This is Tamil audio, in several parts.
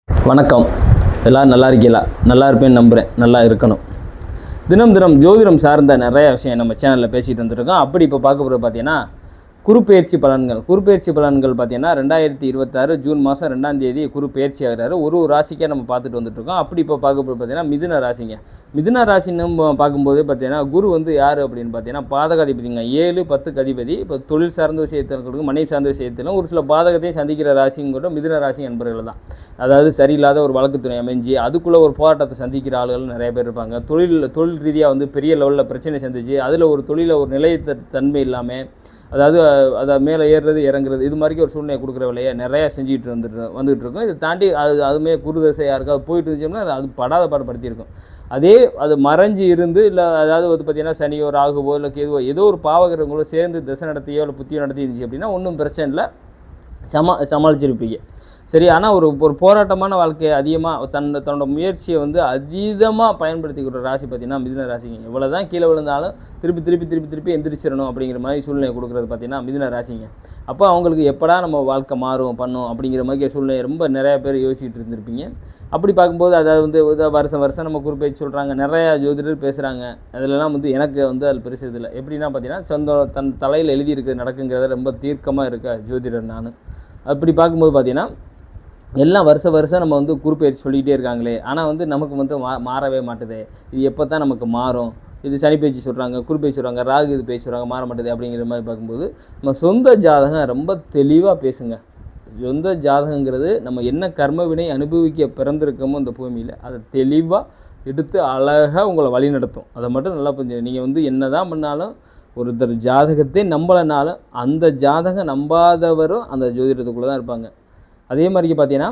வணக்கம். எல்லோரும் நல்லா இருக்கீங்களா? நல்லா இருப்பேன்னு நம்புகிறேன். நல்லா இருக்கணும். தினம் தினம் ஜோதிடம் சார்ந்த நிறைய விஷயம் நம்ம சேனலில் பேசிகிட்டு வந்துருக்கோம். அப்படி இப்போ பார்க்க போகிறது பார்த்தீங்கன்னா குருப்பெயர்ச்சி பலன்கள். குருப்பெயர்ச்சி பலன்கள் பார்த்தீங்கன்னா 2026 ஜூன் மாதம் 2ஆம் தேதி குரு பயிற்சி ஆகிறாரு. ஒரு ராசிக்கே நம்ம பார்த்துட்டு வந்துட்டுருக்கோம். அப்படி இப்போ பார்க்க போகிறது பார்த்தீங்கன்னா மிதுன ராசிங்க. மிதுன ராசின்னு பார்க்கும்போது பார்த்தீங்கன்னா குரு வந்து யார் அப்படின்னு பார்த்தீங்கன்னா பாதகாதிபதிங்க. 7, 10 அதிபதி. இப்போ தொழில் சார்ந்த விஷயத்திலும் மனைவி சார்ந்த விஷயத்திலும் ஒரு சில பாதகத்தையும் சந்திக்கிற ராசிங்கிற மிதுன ராசி என்பவர்கள் தான். அதாவது சரியில்லாத ஒரு வழக்கு துணை அமைஞ்சு அதுக்குள்ளே ஒரு போராட்டத்தை சந்திக்கிற ஆளுகள் நிறைய பேர் இருப்பாங்க. தொழில் ரீதியாக வந்து பெரிய லெவலில் பிரச்சனை சந்திச்சு அதில் ஒரு தொழிலில் ஒரு நிலைத்த தன்மை இல்லாமல் அதை மேலே ஏறுறது இறங்குறது இது மாதிரி ஒரு சூழ்நிலை கொடுக்குற வேலையை நிறையா செஞ்சுட்டு வந்துகிட்டு இருக்கோம். இதை தாண்டி அதுமே குருதசை யாருக்காவது போயிட்டு இருந்துச்சோம்னா அது படாத பாடுபடுத்தியிருக்கும். அது மறைஞ்சு இருந்து இல்லை அதாவது வந்து பார்த்திங்கன்னா சனியோ ராகுவோ இல்லை கேதுவோ ஏதோ ஒரு பாவகரங்களோ சேர்ந்து திசை நடத்தியோ இல்லை புத்தியோ நடத்தி இருந்துச்சு அப்படின்னா ஒன்றும் பிரச்சனை இல்லை, சமாளிச்சிருப்பீங்க. சரி. ஆனால் ஒரு போராட்டமான வாழ்க்கையை அதிகமாக தன்னோட முயற்சியை வந்து அதீதமாக பயன்படுத்திக்கிற ராசி பார்த்திங்கன்னா மிதுன ராசிங்க. எவ்வளோ தான் கீழே விழுந்தாலும் திருப்பி எந்திரிச்சிடணும் அப்படிங்கிற மாதிரி சூழ்நிலை கொடுக்குறது பார்த்திங்கன்னா மிதுன ராசிங்க. அப்போ அவங்களுக்கு எப்படா நம்ம வாழ்க்கை மாறும் பண்ணும் அப்படிங்கிற மாதிரி சூழ்நிலை ரொம்ப நிறையா பேர் யோசிச்சுட்டு இருந்திருப்பீங்க. அப்படி பார்க்கும்போது அதாவது வந்து வருஷம் நம்ம குறிப்பேச்சு சொல்கிறாங்க, நிறையா ஜோதிடர் பேசுகிறாங்க. அதிலலாம் வந்து எனக்கு வந்து அது பெருசு இல்லை. எப்படின்னா பார்த்திங்கன்னா தன் தலையில் எழுதியிருக்கு நடக்குங்கிறத ரொம்ப தீர்க்கமாக இருக்க ஜோதிடர் நான். அப்படி பார்க்கும்போது பார்த்திங்கன்னா எல்லாம் வருஷம் நம்ம வந்து குருப்பெயர்ச்சி சொல்லிக்கிட்டே இருக்காங்களே, ஆனால் வந்து நமக்கு வந்து மாறவே மாட்டுது. இது எப்போ தான் நமக்கு மாறும்? இது சனி பேச்சு சொல்கிறாங்க, குருப்பெயர்ச்சி சொல்கிறாங்க, ராகு இது பேச்சு சொல்கிறாங்க, மாற மாட்டுது அப்படிங்கிற மாதிரி பார்க்கும்போது நம்ம சொந்த ஜாதகம் ரொம்ப தெளிவாக பேசுங்க. சொந்த ஜாதகங்கிறது நம்ம என்ன கர்ம வினை அனுபவிக்க பிறந்திருக்கோமோ இந்த பூமியில் அதை தெளிவாக எடுத்து அழகாக உங்களை வழி நடத்தும். அதை மட்டும் நல்லா புரிஞ்சு நீங்கள் வந்து என்ன தான் பண்ணாலும் ஒருத்தர் ஜாதகத்தை நம்பலைனாலும் அந்த ஜாதகம் நம்பாதவரும் அந்த ஜோதிடத்துக்குள்ளே தான் இருப்பாங்க. அதே மாதிரிக்கு பார்த்தீங்கன்னா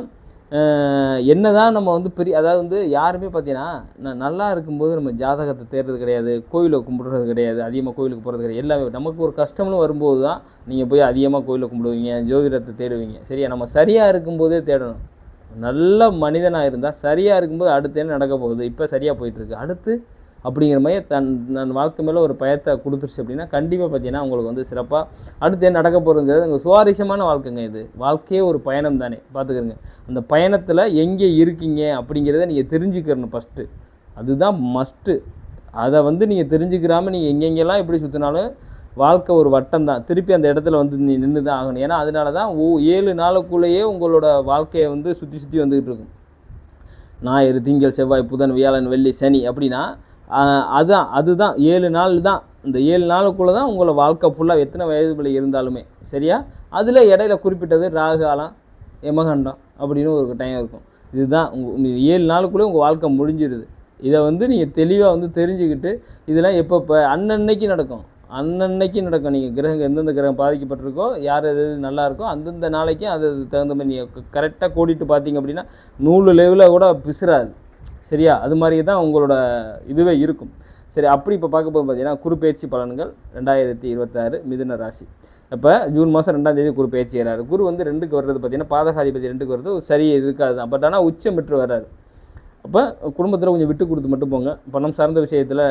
என்ன தான் நம்ம வந்து அதாவது வந்து யாருமே பார்த்தீங்கன்னா நல்லா இருக்கும்போது நம்ம ஜாதகத்தை தேடுறது கிடையாது, கோயிலை கும்பிடுறது கிடையாது, அதிகமாக கோயிலுக்கு போகிறது கிடையாது. எல்லாமே நமக்கு ஒரு கஷ்டம்னு வரும்போது தான் நீங்கள் போய் அதிகமாக கோயிலை கும்பிடுவீங்க, ஜோதிடத்தை தேடுவீங்க. சரியா? நம்ம சரியாக இருக்கும்போதே தேடணும். நல்ல மனிதனாக இருந்தால் சரியாக இருக்கும்போது அடுத்து என்ன நடக்க போகுது, இப்போ சரியாக போயிட்டுருக்கு, அடுத்து அப்படிங்கிற மாதிரி தன் வாழ்க்கை மேலே ஒரு பயத்தை கொடுத்துருச்சு அப்படின்னா கண்டிப்பாக பார்த்தீங்கன்னா உங்களுக்கு வந்து சிறப்பாக அடுத்து என்ன நடக்க போகிறதுங்கிறது உங்கள் சுவாரஸ்யமான வாழ்க்கைங்க. இது வாழ்க்கையே ஒரு பயணம் தானே, பார்த்துக்கிறங்க. அந்த பயணத்தில் எங்கே இருக்கீங்க அப்படிங்கிறத நீங்கள் தெரிஞ்சுக்கிறணும் ஃபஸ்ட்டு. அதுதான் மஸ்ட்டு. அதை வந்து நீங்கள் தெரிஞ்சுக்கிறாமல் நீங்கள் எங்கெங்கெல்லாம் எப்படி சுற்றினாலும் வாழ்க்கை ஒரு வட்டம் தான். திருப்பி அந்த இடத்துல வந்து நீ நின்று தான் ஆகணும். ஏன்னா அதனால தான் 7 நாளுக்குள்ளேயே உங்களோட வாழ்க்கையை வந்து சுற்றி வந்துக்கிட்டு இருக்கும். ஞாயிறு, திங்கள், செவ்வாய், புதன், வியாழன், வெள்ளி, சனி அப்படின்னா அதுதான் 7 நாள் தான். இந்த 7 நாளுக்குள்ளே தான் உங்களை வாழ்க்கை ஃபுல்லாக எத்தனை வயதுல இருந்தாலுமே சரியா. அதில் இடையில குறிப்பிட்டது ராகாலம், யமகண்டம் அப்படின்னு ஒரு டைம் இருக்கும். இதுதான் 7 நாளுக்குள்ளே உங்கள் வாழ்க்கை முடிஞ்சிருது. இதை வந்து நீங்கள் தெளிவாக வந்து தெரிஞ்சுக்கிட்டு இதெல்லாம் எப்போ அன்னன்னைக்கு நடக்கும். நீங்கள் கிரகம் எந்தெந்த கிரகம் பாதிக்கப்பட்டிருக்கோ யார் எது நல்லா இருக்கோ அந்தந்த நாளைக்கும் அது தகுந்த மாதிரி நீங்கள் கரெக்டாக கோடிட்டு பார்த்தீங்க அப்படின்னா நூல் லெவலில் கூட பிசுறாது. சரியா? அது மாதிரி தான் உங்களோட இதுவே இருக்கும். சரி. அப்படி இப்போ பார்க்க போது பார்த்தீங்கன்னா குருப்பெயர்ச்சி பலன்கள் 2026 மிதுன ராசி. இப்போ ஜூன் மாதம் 2ஆம் தேதி குரு பயிற்சி ஏறாரு. குரு வந்து 2க்கு வர்றது பார்த்தீங்கன்னா பாதகாதிபதி 2க்கு வர்றது சரி இருக்காது தான். பட் ஆனால் உச்சம் பெற்று வர்றாரு. அப்போ குடும்பத்தில் கொஞ்சம் விட்டு கொடுத்து மட்டும் போங்க. பணம் சார்ந்த விஷயத்தில்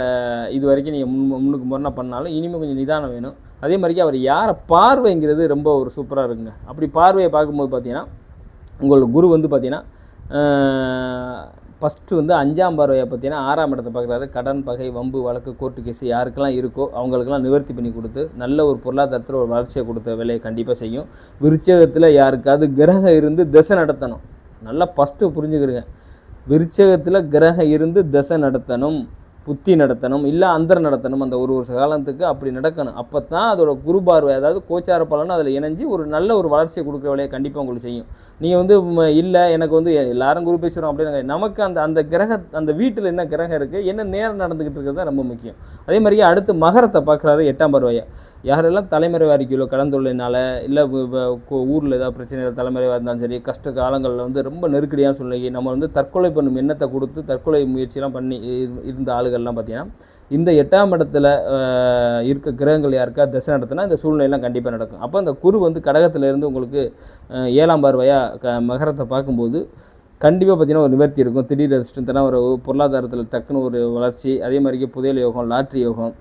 இது வரைக்கும் நீங்கள் முன்னுக்கு முரணா பண்ணாலும் இனிமேல் கொஞ்சம் நிதானம் வேணும். அதே மாதிரிக்கு அவர் யாரை பார்வைங்கிறது ரொம்ப ஒரு சூப்பராக இருக்குங்க. அப்படி பார்வையை பார்க்கும்போது பார்த்தீங்கன்னா உங்களோட குரு வந்து பார்த்தீங்கன்னா ஃபஸ்ட்டு வந்து 5ஆம் பார்வையை பார்த்தீங்கன்னா 6ஆம் இடத்தை பார்க்குறாரு. கடன், பகை, வம்பு, வழக்கு, கோர்ட்டு கேஸு யாருக்கெல்லாம் இருக்கோ அவங்களுக்கெல்லாம் நிவர்த்தி பண்ணி கொடுத்து நல்ல ஒரு பொருளாதாரத்தில் ஒரு வளர்ச்சியை கொடுத்த வேலையை கண்டிப்பாக செய்யும். விருச்சகத்தில் யாருக்காவது கிரகம் இருந்து திசை நடத்தணும். நல்லா ஃபஸ்ட்டு புரிஞ்சுக்கிறங்க. விருச்சகத்தில் கிரகம் இருந்து திசை நடத்தணும், புத்தி நடத்தணும், இல்லை அந்தரம் நடத்தணும். அந்த ஒரு வருஷ காலத்துக்கு அப்படி நடக்கணும். அப்போ தான் அதோட குரு பார்வை அதாவது கோச்சார பலனும் அதில் இணைஞ்சு ஒரு நல்ல ஒரு வளர்ச்சியை கொடுக்குற வேலையை கண்டிப்பாக உங்களுக்கு செய்யும். நீங்கள் வந்து இல்லை எனக்கு வந்து எல்லாரும் குரு பேசுகிறோம் அப்படின்னு நமக்கு அந்த அந்த வீட்டில் என்ன கிரகம் இருக்குது, என்ன நேரம் நடந்துக்கிட்டு இருக்கிறது தான் ரொம்ப முக்கியம். அதே மாதிரியே அடுத்து மகரத்தை பார்க்குறாரு 8ஆம் பார்வையை. யாரெல்லாம் தலைமறைவாக இருக்கீங்களோ கடன் தொல்லைனால இல்லை ஊரில் ஏதாவது பிரச்சனை தலைமறைவாக இருந்தாலும் சரி, கஷ்ட காலங்களில் வந்து ரொம்ப நெருக்கடியான சூழ்நிலை நம்ம வந்து தற்கொலை பண்ணும் எண்ணத்தை கொடுத்து தற்கொலை முயற்சியெல்லாம் பண்ணி இருந்த ஆளுகள்லாம் பார்த்தீங்கன்னா இந்த 8ஆம் இடத்துல இருக்க கிரகங்கள் யாருக்கா திசை நடத்தினா இந்த சூழ்நிலையெல்லாம் கண்டிப்பாக நடக்கும். அப்போ அந்த குரு வந்து கடகத்திலேருந்து உங்களுக்கு 7ஆம் பார்வையாக மகரத்தை பார்க்கும்போது கண்டிப்பாக பார்த்தீங்கன்னா ஒரு நிவர்த்தி இருக்கும். திடீர் அதிர்ஷ்டம் தன ஒரு பொருளாதாரத்தில் டக்குன்னு ஒரு வளர்ச்சி. அதே மாதிரிக்கு புதையல் யோகம், லாட்ரி யோகம்,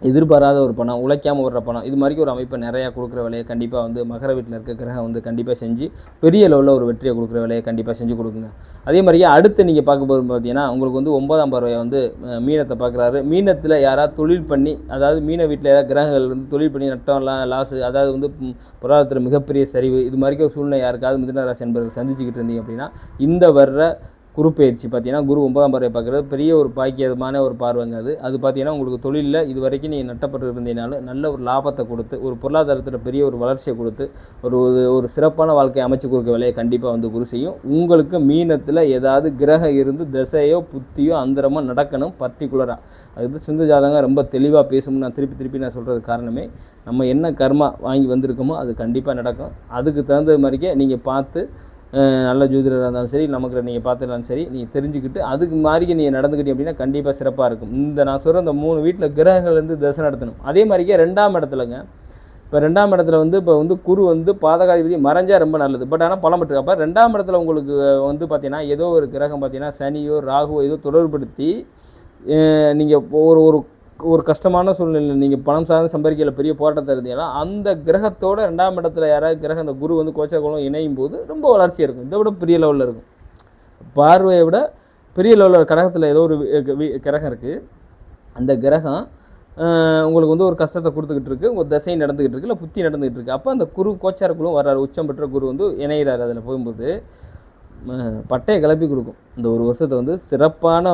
எதிர்பாராத ஒரு பணம், உழைக்காமல் வர்ற பணம், இது மாதிரி ஒரு அமைப்பை நிறையா கொடுக்குற வேலையை கண்டிப்பாக வந்து மகர வீட்டில் இருக்க கிரகம் வந்து கண்டிப்பாக செஞ்சு பெரிய லெவலில் ஒரு வெற்றியை கொடுக்குற வேலையை கண்டிப்பாக செஞ்சு கொடுக்குங்க. அதே மாதிரியே அடுத்து நீங்கள் பார்க்கும்போது பார்த்தீங்கன்னா உங்களுக்கு வந்து 9ஆம் பார்வையை வந்து மீனத்தை பார்க்குறாரு. மீனத்தில் யாராவது தொழில் பண்ணி, அதாவது மீன வீட்டில் யாராவது கிரகங்கள் வந்து தொழில் பண்ணி நட்டம்லாம் லாஸு, அதாவது வந்து பொருளாதாரத்தில் மிகப்பெரிய சரிவு, இது மாதிரி ஒரு சூழ்நிலை யாருக்காவது மிதுன ராசி என்பவர்கள் சந்திச்சுக்கிட்டு இருந்தீங்க அப்படின்னா இந்த வர்ற குரு பயிற்சி பார்த்தீங்கன்னா குரு 9ஆம் பார்வை பார்க்குறது பெரிய ஒரு பாக்கியமான ஒரு பார்வைங்க. அது பார்த்தீங்கன்னா உங்களுக்கு தொழிலில் இது வரைக்கும் நீங்கள் நட்டப்பட்டு இருந்தீங்கனாலும் நல்ல ஒரு லாபத்தை கொடுத்து, ஒரு பொருளாதாரத்தில் பெரிய ஒரு வளர்ச்சியை கொடுத்து, ஒரு சிறப்பான வாழ்க்கையை அமைச்சு கொடுக்க வேலையை கண்டிப்பாக வந்து குரு செய்யும். உங்களுக்கு மீனத்தில் ஏதாவது கிரகம் இருந்து திசையோ புத்தியோ அந்தரமோ நடக்கணும் பர்டிகுலராக. அது சொந்த ஜாதகம் ரொம்ப தெளிவாக பேசணும்னு நான் திருப்பி நான் சொல்கிறது காரணமே, நம்ம என்ன கர்மா வாங்கி வந்திருக்கோமோ அது கண்டிப்பாக நடக்கும். அதுக்கு தகுந்த மாதிரிக்கே நீங்கள் பார்த்து நல்ல ஜோதிடராக இருந்தாலும் சரி, நமக்கு நீங்கள் பார்த்துருந்தாலும் சரி, நீங்கள் தெரிஞ்சுக்கிட்டு அதுக்கு மாதிரிக்கு நீங்கள் நடந்துக்கிட்டீங்க அப்படின்னா கண்டிப்பாக சிறப்பாக இருக்கும். நான் சொல்கிற இந்த 3 வீட்டில் கிரகங்கள் வந்து தசை நடத்தணும். அதே மாதிரிக்கே 2ஆம் இடத்துலங்க, இப்போ 2ஆம் இடத்துல வந்து இப்போ வந்து குரு வந்து பாதகாதிபதி மறைஞ்சால் ரொம்ப நல்லது. பட் ஆனால் பலம் பெற்று அப்போ 2ஆம் இடத்துல உங்களுக்கு வந்து பார்த்தீங்கன்னா ஏதோ ஒரு கிரகம் பார்த்தீங்கன்னா சனியோ ராகுவோ ஏதோ தொடர்படுத்தி நீங்கள் ஒரு கஷ்டமான சூழ்நிலையில் நீங்கள் பணம் சார்ந்து சம்பாதிக்கல பெரிய போராட்டத்தை இருந்தீங்கன்னா அந்த கிரகத்தோட 2ஆம் இடத்துல யாராவது கிரகம் அந்த குரு வந்து கோச்சாக்குளம் இணையும் போது ரொம்ப வளர்ச்சியாக இருக்கும். இதை விட பெரிய லெவலில் இருக்கும். பார்வையை விட பெரிய லெவலில் கடகத்தில் ஏதோ ஒரு கிரகம் இருக்குது. அந்த கிரகம் உங்களுக்கு வந்து ஒரு கஷ்டத்தை கொடுத்துக்கிட்டு இருக்குது, உங்கள் தசை நடந்துக்கிட்டு இருக்குது, இல்லை புத்தி நடந்துக்கிட்டு இருக்குது. அப்போ அந்த குரு கோச்சாரக்குழுவும் வர்றாரு, உச்சம் பெற்ற குரு வந்து இணைகிறார். அதில் போகும்போது பட்டையை கிளப்பி கொடுக்கும். இந்த ஒரு வருஷத்தை வந்து சிறப்பான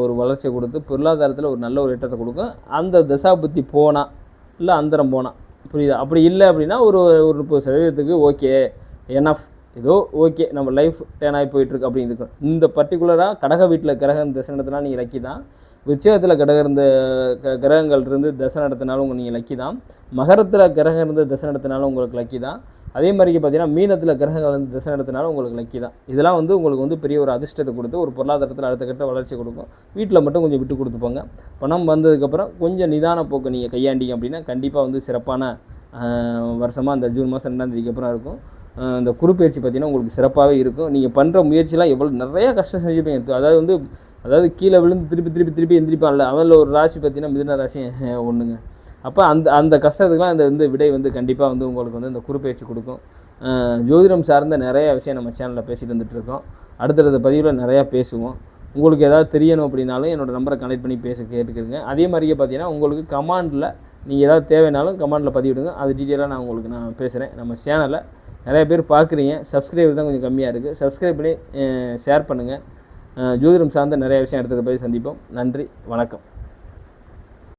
ஒரு வளர்ச்சியை கொடுத்து பொருளாதாரத்தில் ஒரு நல்ல ஒரு ஏற்றத்தை கொடுக்கும். அந்த தசா புத்தி போனால் இல்லை அந்தரம் போனால் புரியுதா? அப்படி இல்லை அப்படின்னா ஒரு 30% ஓகே எனஃப், ஏதோ ஓகே நம்ம லைஃப் டேன் ஆகி போயிட்டுருக்கு அப்படின்னு இருக்கும். இந்த பர்டிகுலராக கடக வீட்டில் கிரகம் தசை நடத்தினா நீங்கள் லக்கி தான். விருச்சிகத்தில் கிரகங்கள் இருந்து தசை நடத்தினாலும் நீங்கள் லக்கி தான். மகரத்தில் கிரகம் இருந்து தசை நடத்தினாலும் உங்களுக்கு லக்கி தான். அதே மாதிரிக்கு பார்த்தீங்கன்னா மீனத்தில் கிரகங்கள் வந்து திசை நடத்தினாலும் உங்களுக்கு லக்கி தான். இதெல்லாம் வந்து உங்களுக்கு வந்து பெரிய ஒரு அதிர்ஷ்டத்தை கொடுத்து ஒரு பொருளாதாரத்தில் அடுத்த கட்ட வளர்ச்சி கொடுக்கும். வீட்டில் மட்டும் கொஞ்சம் விட்டு கொடுத்துப்போங்க. பணம் வந்ததுக்கப்புறம் கொஞ்சம் நிதான போக்கு நீங்கள் கையாண்டிங்க அப்படின்னா கண்டிப்பாக வந்து சிறப்பான வருஷமாக அந்த ஜூன் மாதம் 2ஆம் தேதிக்கு அப்புறம் இருக்கும். இந்த குரு பயிற்சி பார்த்தீங்கன்னா உங்களுக்கு சிறப்பாகவே இருக்கும். நீங்கள் பண்ணுற முயற்சிலாம் எவ்வளோ நிறையா கஷ்டம் செஞ்சுப்பீங்க. அதாவது கீழே விழுந்து திருப்பி எந்திரிப்பான்ல, அவனில் ஒரு ராசி பார்த்தீங்கன்னா மிதுன ராசி ஒன்றுங்க. அப்போ அந்த கஷ்டத்துக்குலாம் இந்த விடை வந்து கண்டிப்பாக வந்து உங்களுக்கு வந்து இந்த குரு பயிற்சி கொடுக்கும். ஜோதிடம் சார்ந்த நிறைய விஷயம் நம்ம சேனலில் பேசிட்டு வந்துட்டுருக்கோம். அடுத்தடுத்த பதிவில் நிறையா பேசுவோம். உங்களுக்கு ஏதாவது தெரியணும் அப்படின்னாலும் என்னோடய நம்பரை கனெக்ட் பண்ணி கேட்டுக்கிறங்க. அதே மாதிரியே பார்த்தீங்கன்னா உங்களுக்கு கமாண்டில் நீங்கள் ஏதாவது தேவைனாலும் கமாண்டில் பதிவிடுங்க. அது டீட்டெயிலாக நான் பேசுகிறேன். நம்ம சேனலை நிறைய பேர் பார்க்குறீங்க, சப்ஸ்கிரைபர் தான் கொஞ்சம் கம்மியாக இருக்குது. சப்ஸ்கிரைப் பண்ணி ஷேர் பண்ணுங்கள். ஜோதிடம் சார்ந்த நிறைய விஷயம் அடுத்தது போய் சந்திப்போம். நன்றி, வணக்கம்.